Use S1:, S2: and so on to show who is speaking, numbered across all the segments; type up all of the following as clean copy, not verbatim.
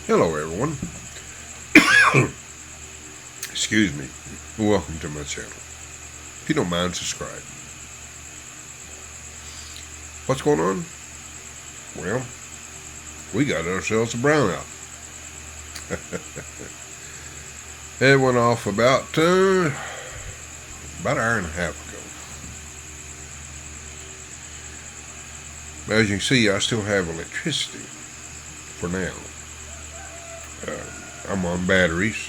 S1: Hello, everyone. Excuse me. Welcome to my channel. If you don't mind, subscribe. What's going on? Well, we got ourselves a brownout. It went off about an hour and a half ago. As you can see, I still have electricity for now. I'm on batteries,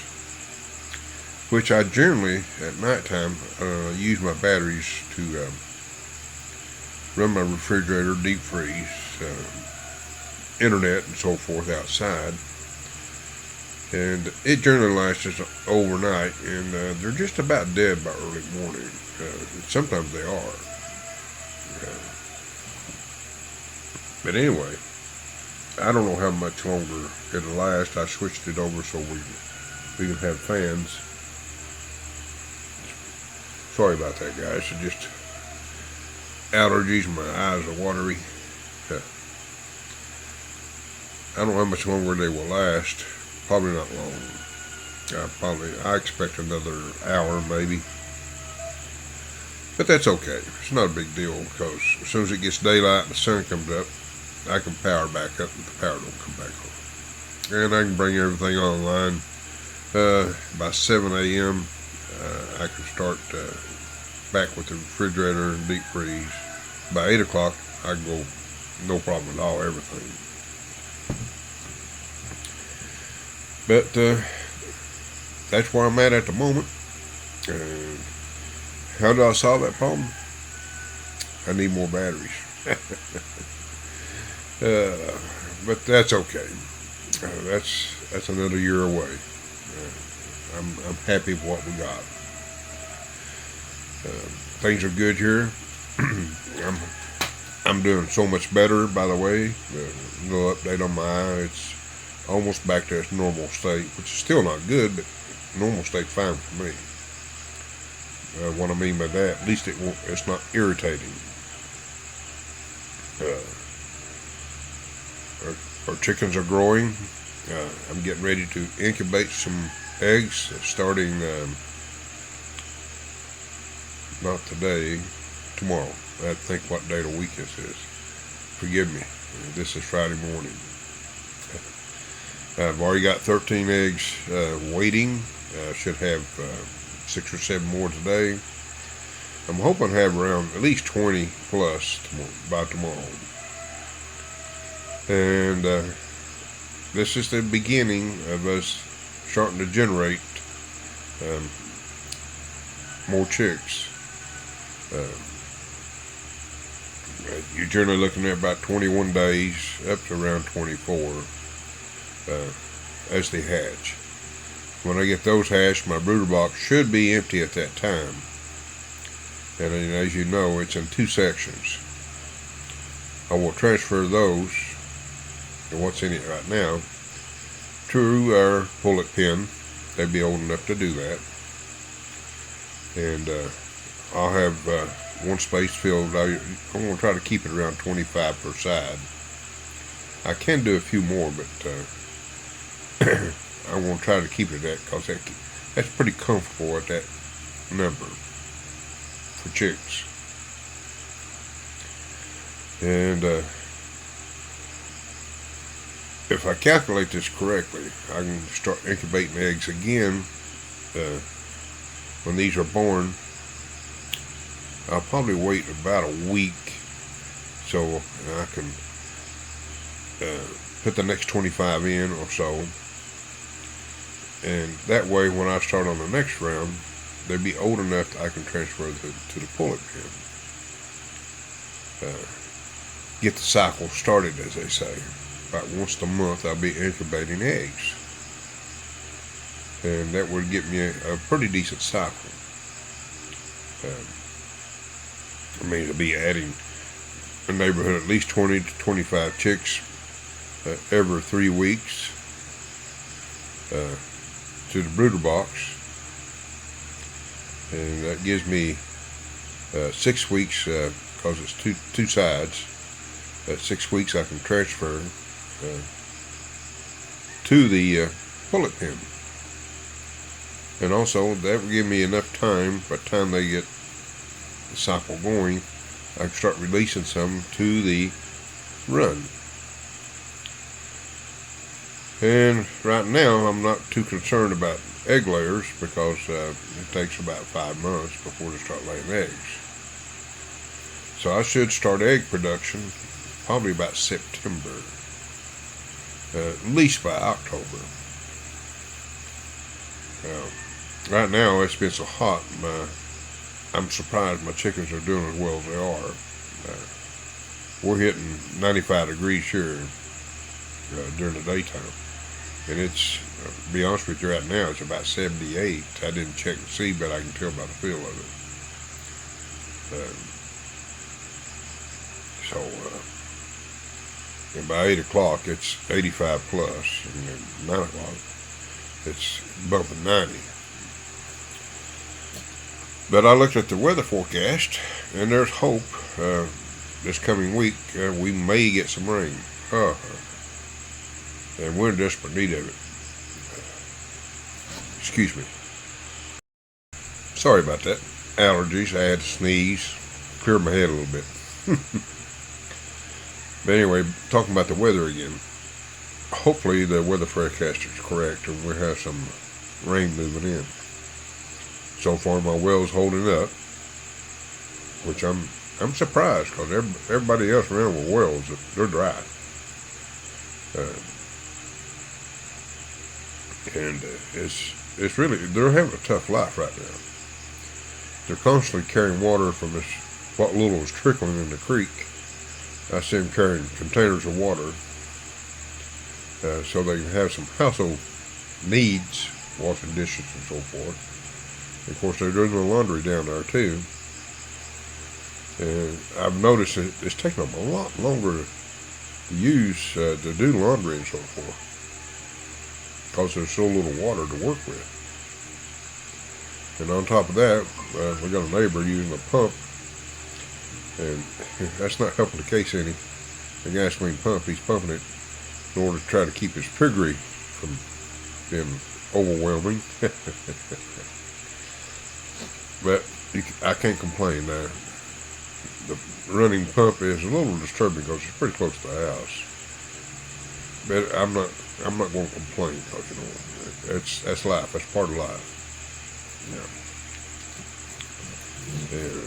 S1: which I generally, at nighttime, use my batteries to run my refrigerator, deep freeze, internet, and so forth outside. And it generally lasts us overnight, and they're just about dead by early morning. Sometimes they are. But anyway, I don't know how much longer it'll last. I switched it over so we can have fans. Sorry about that, guys. It's just allergies. My eyes are watery. I don't know how much longer they will last. Probably not long. I expect another hour maybe. But that's okay. It's not a big deal because as soon as it gets daylight and the sun comes up, I can power back up and the power don't come back on. And I can bring everything online. By 7 a.m. I can start back with the refrigerator and deep freeze. By 8 o'clock, I can go no problem at all, everything. But that's where I'm at the moment. How do I solve that problem? I need more batteries. But that's okay. That's another year away. I'm happy with what we got. Things are good here. I'm doing so much better. By the way, no update on my eye. It's almost back to its normal state, which is still not good, but normal state's fine for me. What I mean by that, at least it's not irritating. Our chickens are growing. I'm getting ready to incubate some eggs starting not today, tomorrow. I think what day of the week this is. Forgive me. This is Friday morning. I've already got 13 eggs waiting. Should have 6 or 7 more today. I'm hoping to have around at least 20 plus by tomorrow. And this is the beginning of us starting to generate more chicks. You're generally looking at about 21 days up to around 24 as they hatch. When I get those hatched, my brooder box should be empty at that time. And as you know, it's in 2 sections. I will transfer those, and what's in it right now, to our pullet pen. They'd be old enough to do that. And I'll have one space filled. I'm going to try to keep it around 25 per side. I can do a few more, but I want to try to keep it at that because that's pretty comfortable at that number for chicks. And if I calculate this correctly, I can start incubating eggs again when these are born. I'll probably wait about a week so I can put the next 25 in or so. And that way, when I start on the next round, they'll be old enough that I can transfer to the pullet pen. Get the cycle started, as they say. About once a month, I'll be incubating eggs. And that would get me a pretty decent cycle. I mean, it'll be adding a neighborhood at least 20 to 25 chicks every 3 weeks to the brooder box. And that gives me 6 weeks, because it's two sides. 6 weeks I can transfer to the pullet pen. And also, that will give me enough time, by the time they get the cycle going, I can start releasing some to the run. And right now, I'm not too concerned about egg layers because it takes about 5 months before they start laying eggs. So I should start egg production probably about September, at least by October. Right now, it's been so hot, I'm surprised my chickens are doing as well as they are. We're hitting 95 degrees here during the daytime. And it's, to be honest with you, right now, it's about 78. I didn't check and see, but I can tell by the feel of it. And by 8 o'clock, it's 85 plus, and then 9 o'clock, it's bumping 90. But I looked at the weather forecast, and there's hope. This coming week, we may get some rain. And we're in desperate need of it. Excuse me. Sorry about that. Allergies. I had to sneeze. Clear my head a little bit. But anyway, talking about the weather again. Hopefully the weather forecast is correct and we'll have some rain moving in. So far my well's holding up, which I'm surprised because everybody else around with wells, they're dry. And it's really, they're having a tough life right now. They're constantly carrying water from this, what little is trickling in the creek. I see them carrying containers of water so they can have some household needs, washing dishes and so forth. And of course, they're doing the laundry down there too. And I've noticed that it's taking them a lot longer to use, to do laundry and so forth, because there's so little water to work with. And on top of that, we got a neighbor using a pump, and that's not helping the case any. The gasoline pump, he's pumping it in order to try to keep his piggery from being overwhelming. But I can't complain now. The running pump is a little disturbing because it's pretty close to the house. But I'm not going to complain because, you know, that's life. That's part of life. Yeah. And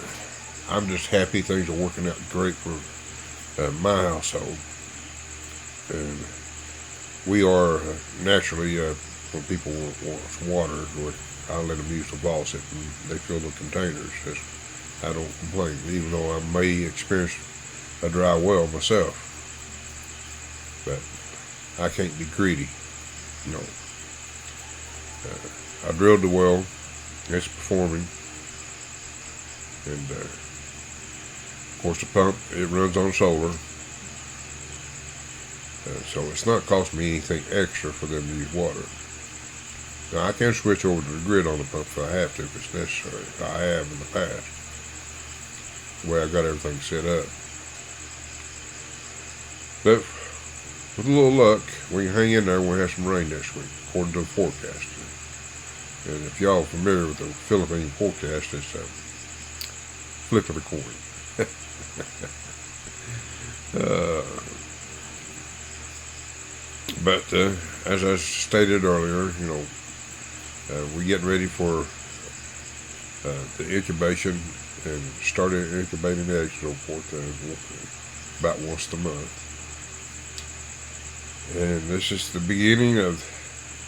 S1: I'm just happy things are working out great for my household. And we are naturally, when people want water, I let them use the faucet and they fill the containers. I don't complain, even though I may experience a dry well myself. But I can't be greedy, you know. I drilled the well, it's performing, and of course the pump, it runs on solar, so it's not costing me anything extra for them to use water. Now I can switch over to the grid on the pump if I have to, if it's necessary. I have in the past, the way I got everything set up. But with a little luck, we can hang in there and we'll have some rain next week, according to the forecast. And if y'all are familiar with the Philippine forecast, it's a flip of the coin. But as I stated earlier, you know, we're getting ready for the incubation and started incubating eggs and so forth about once a month. And this is the beginning of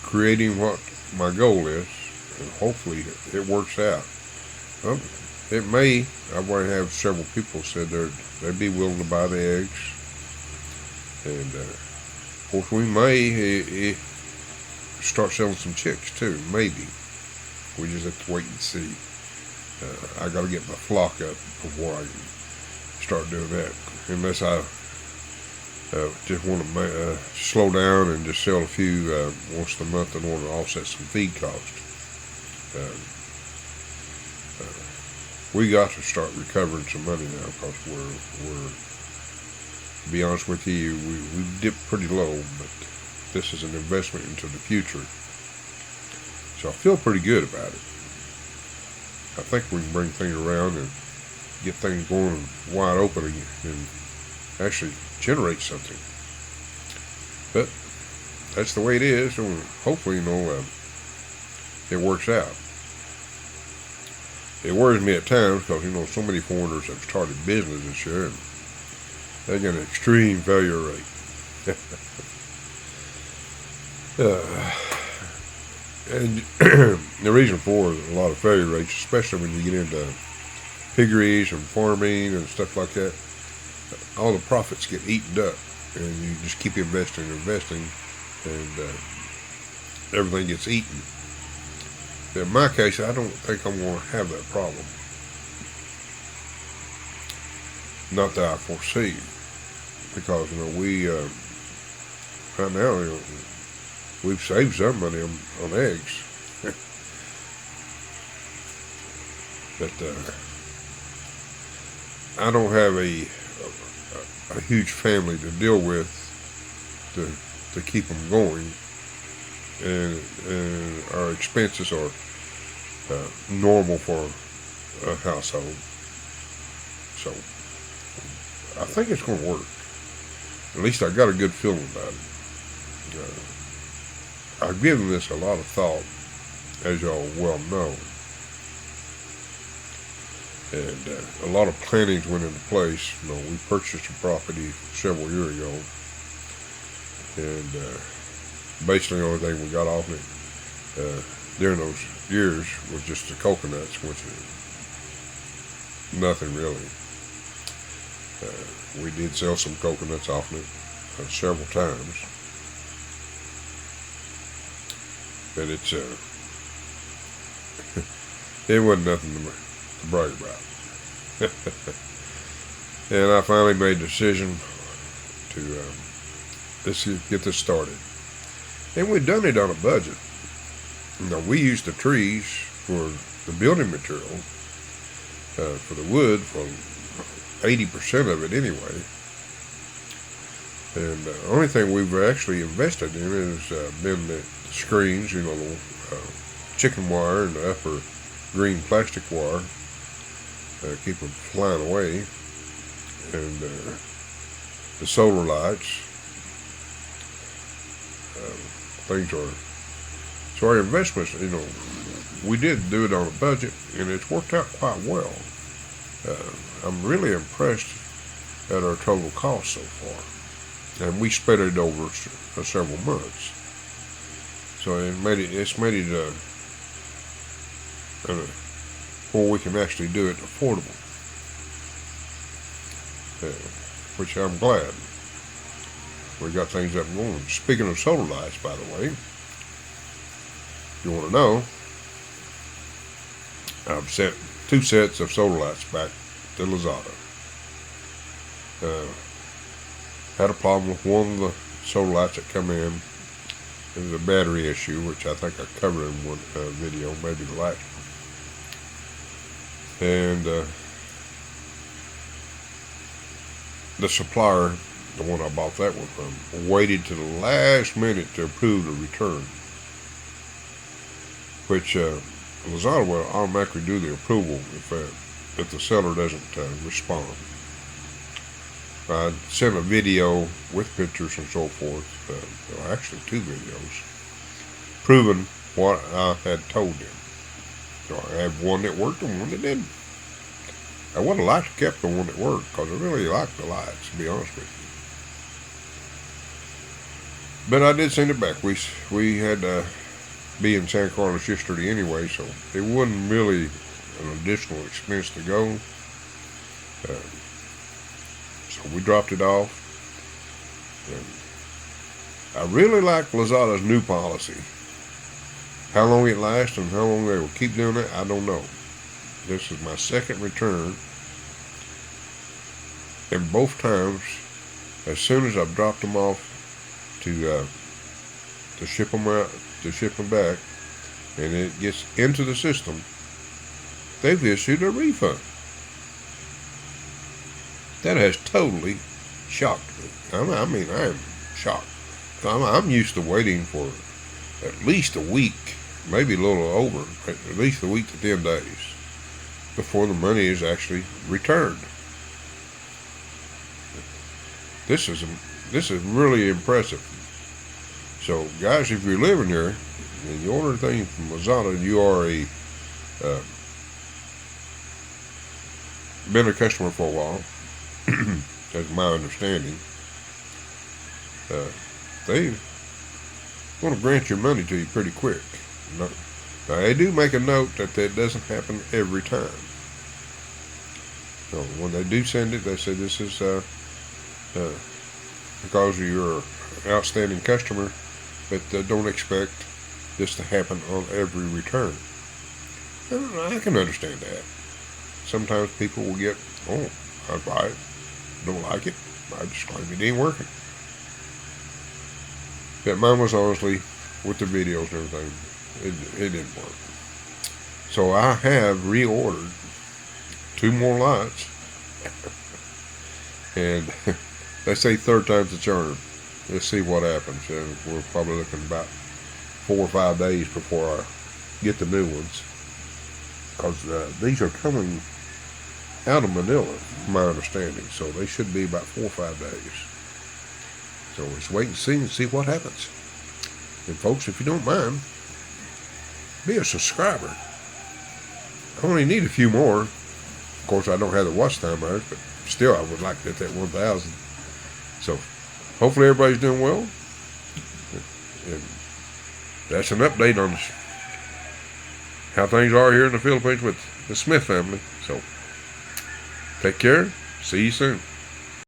S1: creating what my goal is, and hopefully it works out. Well, it may. I've already have several people said they'd be willing to buy the eggs, and of course we may start selling some chicks too. Maybe we just have to wait and see. I got to get my flock up before I can start doing that, unless I just want to slow down and just sell a few once a month in order to offset some feed costs. We got to start recovering some money now because we're to be honest with you, we dipped pretty low, but this is an investment into the future. So I feel pretty good about it. I think we can bring things around and get things going wide open and actually generate something. But that's the way it is, and hopefully, it works out. It worries me at times because, so many foreigners have started business this year, and they get an extreme failure rate. And the reason for a lot of failure rates, especially when you get into piggeries and farming and stuff like that, all the profits get eaten up, and you just keep investing, and everything gets eaten. In my case, I don't think I'm going to have that problem. Not that I foresee, because we right now we've saved some money on eggs, but I don't have a huge family to deal with to keep them going, and our expenses are normal for a household. So I think it's going to work. At least I got a good feeling about it. I've given this a lot of thought, as y'all well know, and a lot of plannings went into place. We purchased a property several years ago, and basically the only thing we got off it during those years was just the coconuts, which is nothing really. We did sell some coconuts off it several times, but it wasn't nothing to brag about. And I finally made a decision to get this started. And we'd done it on a budget. We used the trees for the building material, for the wood, for 80% of it anyway. And the only thing we've actually invested in has been the screens, the chicken wire and the upper green plastic wire, keep them flying away, and the solar lights. Things are, so our investments, we did do it on a budget, and it's worked out quite well. I'm really impressed at our total cost so far, and we spread it over several months. So it's made it where we can actually do it affordable, which I'm glad. We got things up and going. Speaking of solar lights, by the way, if you want to know, I've sent 2 sets of solar lights back to Lazada. Had a problem with one of the solar lights that come in. It was a battery issue, which I think I covered in one video, maybe the last one. And the supplier, the one I bought that one from, waited to the last minute to approve the return, which Lazada will automatically do the approval if the seller doesn't respond. I sent a video with pictures and so forth, actually 2 videos, proving what I had told them. So I had one that worked and one that didn't. I would have liked to kept the one that worked, because I really liked the lights, to be honest with you. But I did send it back. We had to be in San Carlos yesterday anyway, so it wasn't really an additional expense to go. So we dropped it off. And I really like Lazada's new policy. How long it lasts and how long they will keep doing it, I don't know. This is my second return, and both times, as soon as I've dropped them off to ship them out, to ship them back, and it gets into the system, they've issued a refund. That has totally shocked me. I mean, I am shocked. I'm used to waiting for at least a week, maybe a little over, at least a week to 10 days before the money is actually returned. This is really impressive. So, guys, if you're living here and you order things from Lazada and you are been a customer for a while, that's my understanding, they want to grant your money to you pretty quick. Now, they do make a note that doesn't happen every time. So when they do send it, they say this is because you're an outstanding customer, but don't expect this to happen on every return. And I can understand that. Sometimes people will get, oh, I buy it, don't like it, I just claim it ain't working. But mine was honestly, with the videos and everything, it didn't work. So I have reordered 2 more lots. And they say third time's the charm. Let's see what happens. We're probably looking about 4 or 5 days before I get the new ones. Because these are coming out of Manila, from my understanding. So they should be about 4 or 5 days. So let's wait and see what happens. And folks, if you don't mind, be a subscriber. I only need a few more. Of course, I don't have the watch time hours, but still, I would like to get that 1,000. So, hopefully everybody's doing well. And that's an update on how things are here in the Philippines with the Smith family. So, take care. See you soon.